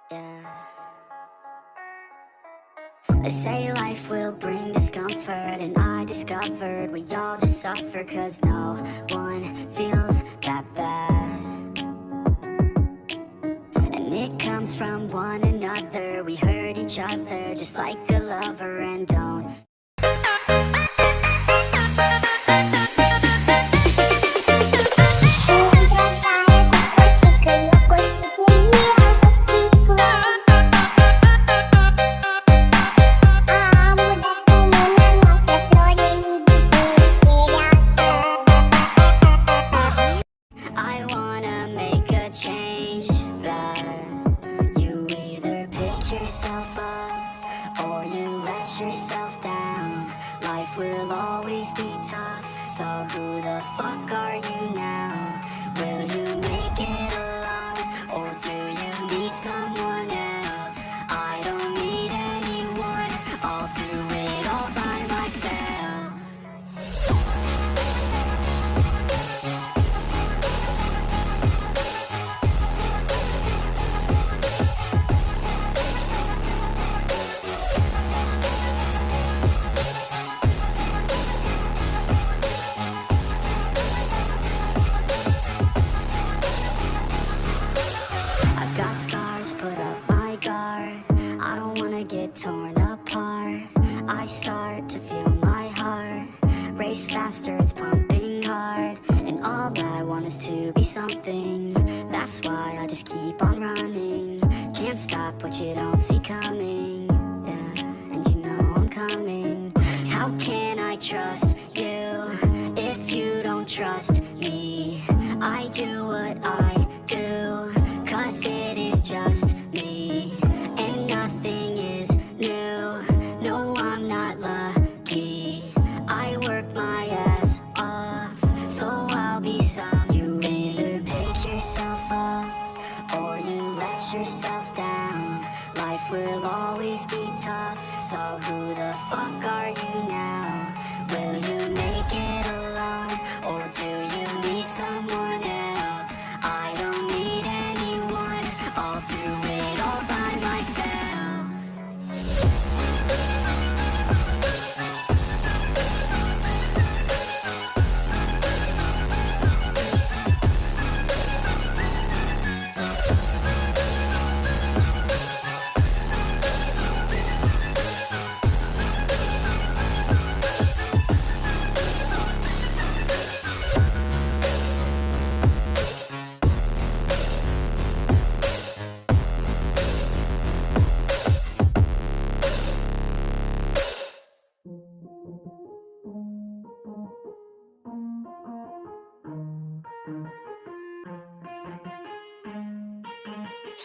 Yeah. They say life will bring discomfort, and I discovered we all just suffer, cause no one feels that bad. And it comes from one another, we hurt each other just like a lover, and don't yourself down. Life will always be tough, so who the fuck are you now? Will you make it alone, or do you need someone else? I don't need anyone, I'll do it all by myself. Torn apart, I start to feel my heart race faster, it's pumping hard, and all I want is to be something. That's why I just keep on running. Can't stop what you don't see coming. Yeah, and you know I'm coming. How can I trust you if you don't trust me? I do what I do, cause it is just me, and nothing is new. No, I'm not lucky. I work my ass off, so I'll be some. You either pick yourself up, or you let yourself down. Life will always be tough, so who the fuck are you now? Will you make it alone, or do you need someone else? I don't need anyone, I'll do it all by myself.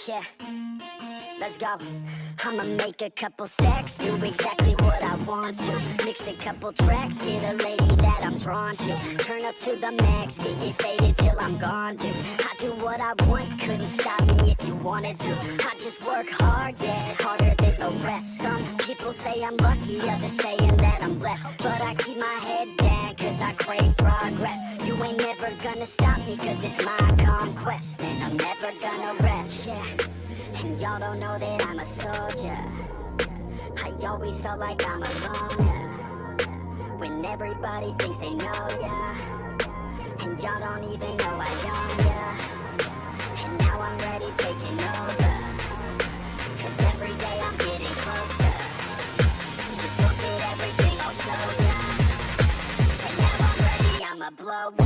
Yeah, let's go. I'ma make a couple stacks, do exactly what I want to. Mix a couple tracks, get a lady that I'm drawn to. Turn up to the max, get me faded till I'm gone, dude. I do what I want, couldn't stop me if you wanted to. I just work hard, yeah, harder than the rest. Some people say I'm lucky, others saying that I'm blessed. But I keep my head down, cause I crave progress. You ain't never gonna stop me, cause it's my conquest, and I'm never gonna rest, yeah. And y'all don't know that I'm a soldier. I always felt like I'm alone, yeah. When everybody thinks they know, yeah. And y'all don't even know I own, yeah. And now I'm ready taking over, cause every day I'm getting closer. Just look at everything I'll show ya. And now I'm ready, I'ma blow up.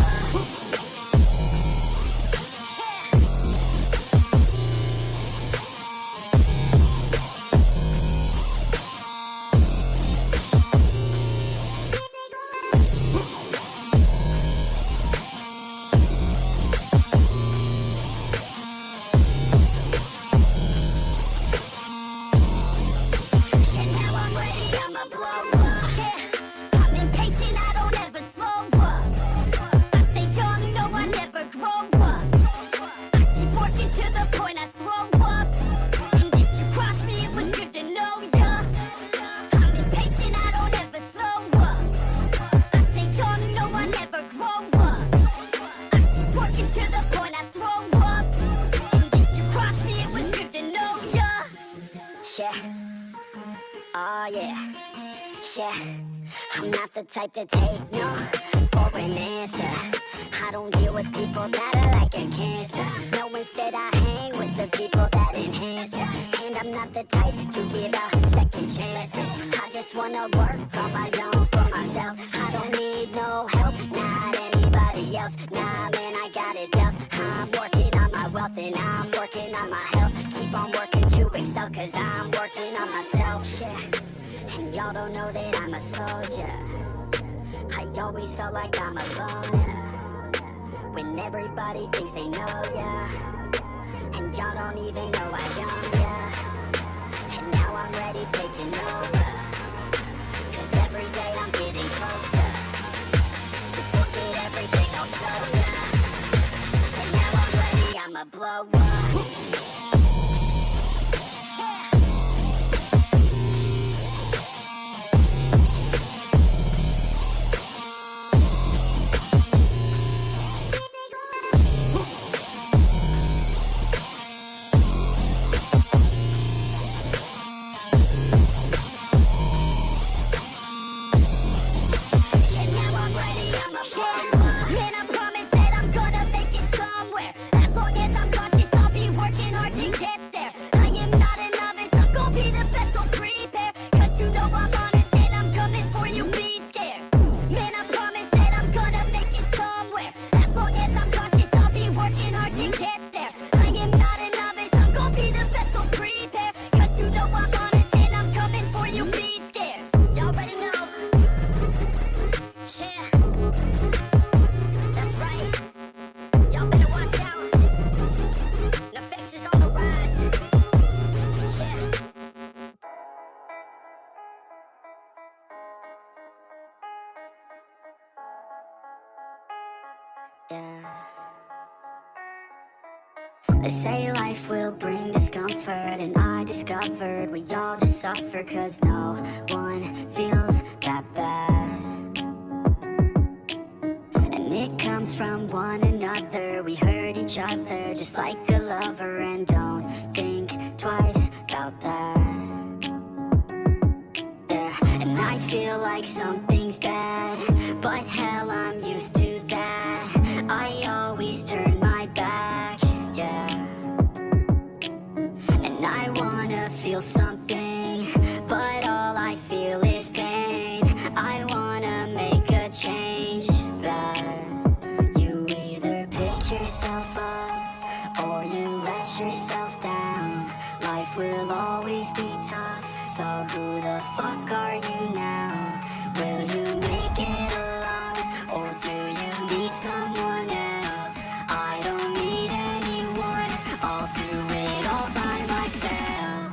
I'm impatient, I don't ever slow up. I stay young, no, I Yeah, I'm not the type to take no for an answer. I don't deal with people that are like a cancer. No, instead I hang with the people that enhance ya. And I'm not the type to give out second chances. I just wanna work on my own for myself. I don't need no help, not anybody else. Nah, man, I got it dealt. I'm working on my wealth and I'm working on my health. Keep on working to excel, cause I'm working on myself. Yeah, and y'all don't know that I'm a soldier. I always felt like I'm alone, when everybody thinks they know ya, and y'all don't even know I own ya. And now I'm ready taking over, cause every day I'm getting closer. Just look at everything I'll show ya. And now I'm ready, I'ma blow up. They say life will bring discomfort, and I discovered we all just suffer, cause no one feels that bad. And it comes from one another, we hurt each other just like a lover, and don't think twice about that. Yeah, and I feel like something's bad, but hell, I'm used to that. I always turn my back, yeah. And I wanna feel something, but all I feel is pain. I wanna make a change, but you either pick yourself up or you let yourself down. Life will always be tough, so who the fuck are you now? Will you make it alone, or do you need someone else? I don't need anyone, I'll do it all by myself.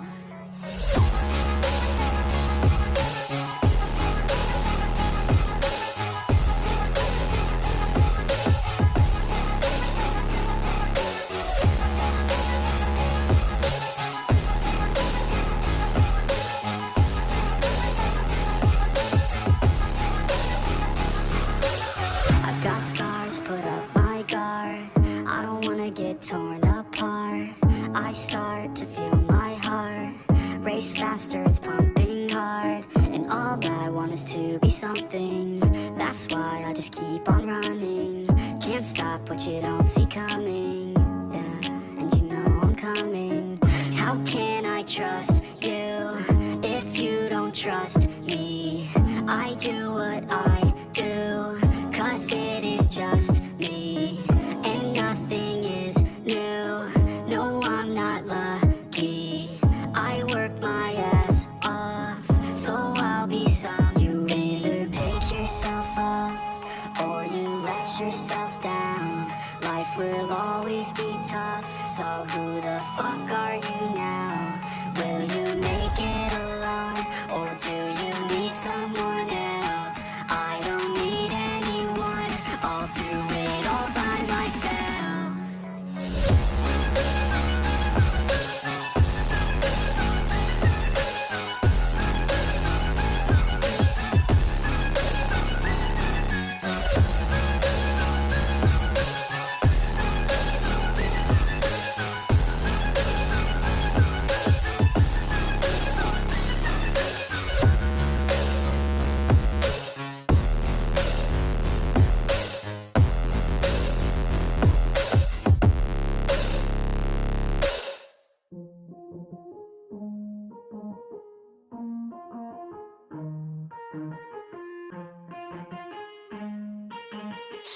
I've got scars, put up my guard. I don't wanna get torn apart. I start to feel my heart race faster, it's pumping hard. And all I want is to be something. That's why I just keep on running. Can't stop what you don't see coming. Yeah, and you know I'm coming. How can I trust you if you don't trust me? I do what I do, cause it is just me, and nothing is new. No, I'm not lucky. I work my ass off, so I'll be some. You either pick yourself up or you let yourself down. Life will always be tough, so who the fuck are you now? Will you make it alone, or do you need someone else? I don't need anyone, I'll do it all by myself.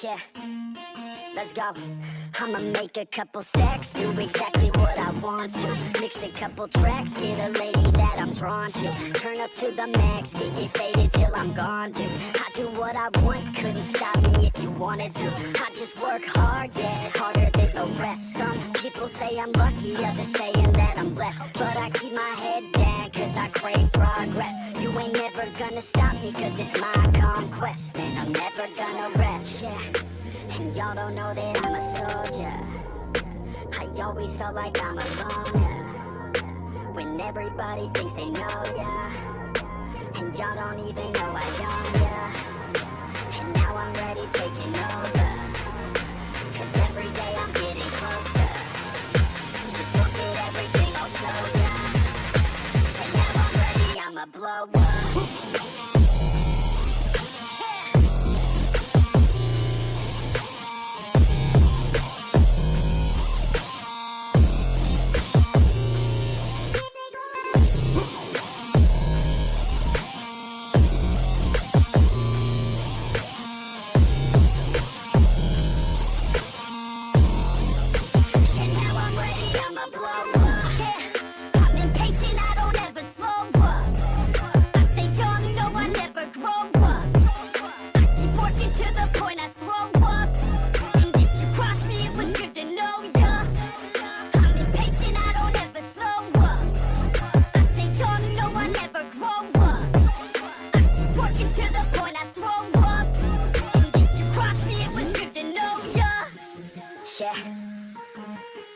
Yeah, let's go. I'ma make a couple stacks, do exactly what I want to. Mix a couple tracks, get a lady that I'm drawn to. Turn up to the max, get me faded till I'm gone, dude. I do what I want, couldn't stop me if you wanted to. I just work hard, yeah, harder than the rest. Some people say I'm lucky, others saying that I'm blessed. But I keep my head down, cause I crave progress. You ain't never gonna stop me, cause it's my conquest. And I'm never gonna rest, yeah. And y'all don't know that I'm a soldier. I always felt like I'm alone, yeah. When everybody thinks they know, yeah. And y'all don't even know I own, yeah. And now I'm ready taking over, cause every day I'm getting closer. Just look at everything I'll show ya. And now I'm ready, I'ma blow up.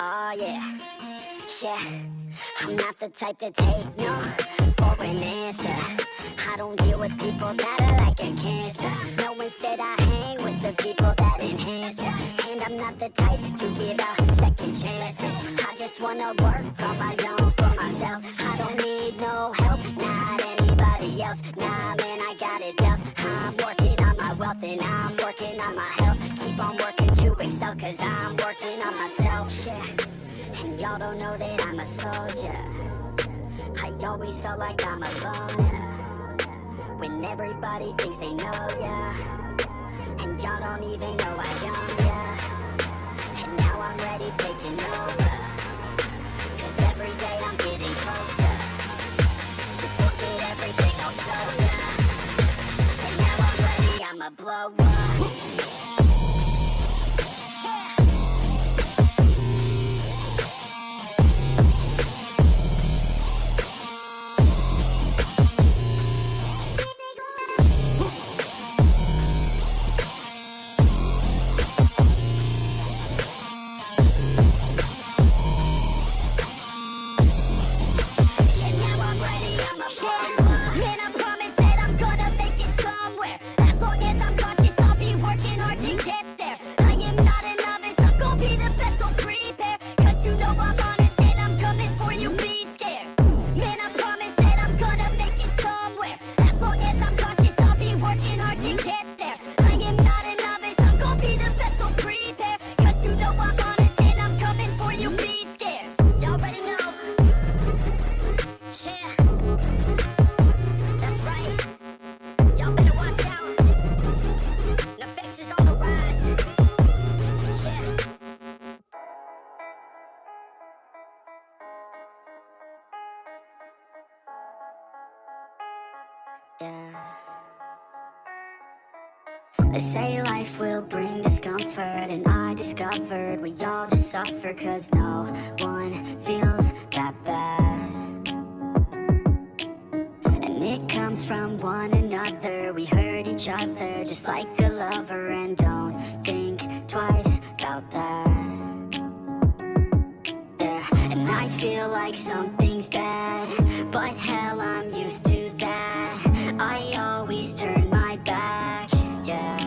Oh yeah, yeah. I'm not the type to take no for an answer. I don't deal with people that are like a cancer. No, instead I hang with the people that enhance ya. And I'm not the type to give out second chances. I just wanna work on my own for myself. I don't need no help, not anybody else. Nah man, I got it dealt. I'm working on my wealth and I'm working on my health. Keep on working to excel, cause I'm working on myself, yeah. And y'all don't know that I'm a soldier. I always felt like I'm alone, yeah. When everybody thinks they know, yeah. And y'all don't even know I own, yeah. And now I'm ready taking over, cause every day I'm getting closer. Just look at everything I'll show ya. And now I'm ready, I'ma blow up. They say life will bring discomfort, and I discovered we all just suffer, cause no one feels that bad. And it comes from one another, we hurt each other just like a lover, and don't think twice about that. Yeah, and I feel like something's bad, but hell, I'm used to that. I always turn my back, yeah.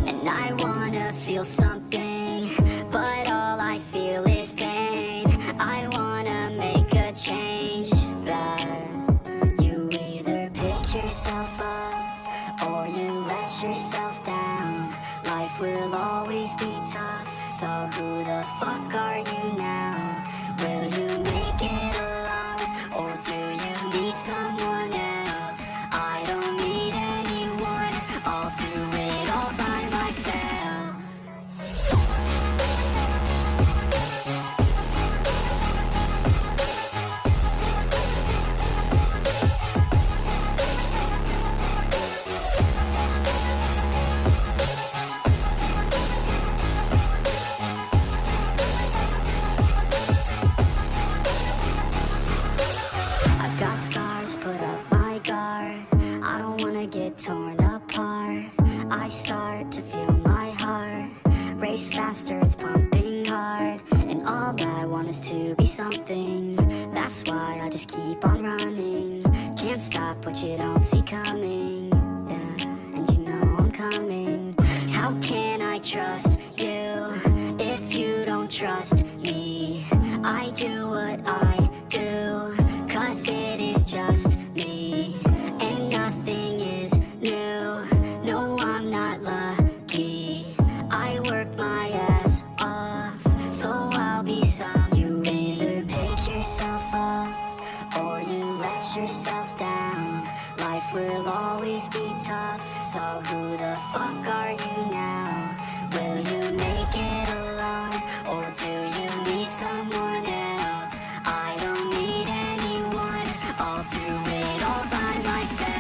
And I wanna feel something, but all I feel is pain. I wanna make a change, but you either pick yourself up or you let yourself down. Life will always be tough, so who the fuck are you now? Will you make it alone, or do you need someone else? I don't need anyone, I'll do it all apart. I start to feel my heart race faster, it's pumping hard. And all I want is to be something. That's why I just keep on running. Can't stop what you don't see coming. Yeah, and you know I'm coming. How can I trust you if you don't trust me? I do what I do, cause it is just me. And nothing is new, no I'm not lucky. I work my ass off, so I'll be some. You either pick yourself up, or you let yourself down. Life will always be tough, so who the fuck are you now? Will you make it alone, or do you need someone else? I don't need anyone, I'll do it all by myself.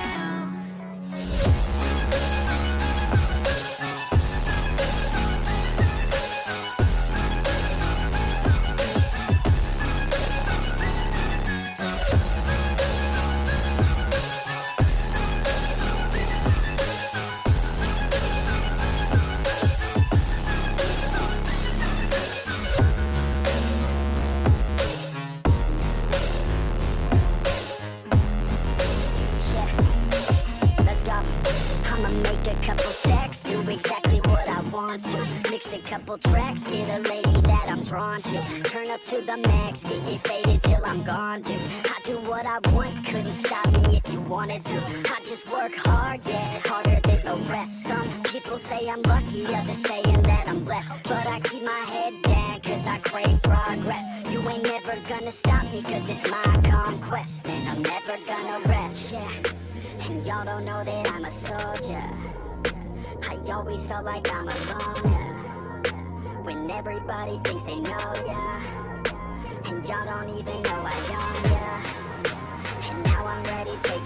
I'ma make a couple stacks, do exactly what I want to. Mix a couple tracks, get a lady that I'm drawn to. Turn up to the max, get me faded till I'm gone, dude. I do what I want, couldn't stop me if you wanted to. I just work hard, yeah, harder than the rest. Some people say I'm lucky, others saying that I'm blessed. But I keep my head down, cause I crave progress. You ain't never gonna stop me, cause it's my conquest. And I'm never gonna rest, yeah. And y'all don't know that I'm a soldier. I always felt like I'm alone, yeah. When everybody thinks they know, yeah. And y'all don't even know I own, yeah. And now I'm ready, take